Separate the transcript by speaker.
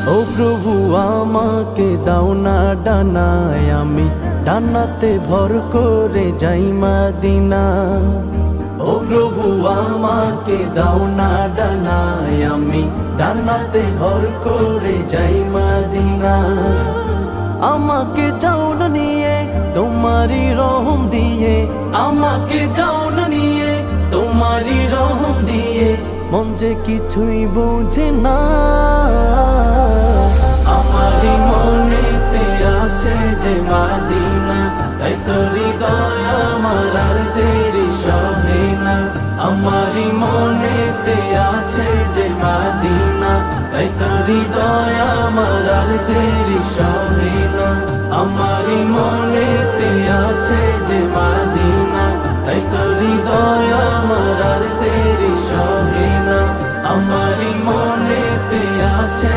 Speaker 1: ও প্রভু আমাকে দাও না ডানায়, আমি ডানাতে ভর করে যাই মদিনা। ও প্রভু আমাকে দাও না ডানায়, আমি ডানাতে ভর করে যাই মদিনা। আমাকে যাও না নিয়ে তোমারি রহম দিয়ে, আমাকে যাও না নিয়ে তোমারি রহম দিয়ে, মন যে কিছুই বোঝে না। আমারি মনেতে আছে যে মদিনা, তাই তো হৃদয় আমার আর দেরি সহে না। আমারি মনেতে আছে যে মদিনা, তাই তো হৃদয় আমার আর দেরি সহে না। আমারি মনেতে আছে যে মদিনা, তাই তো হৃদয় আমার আর দেরি সহে না। আমারি মনেতে আছে।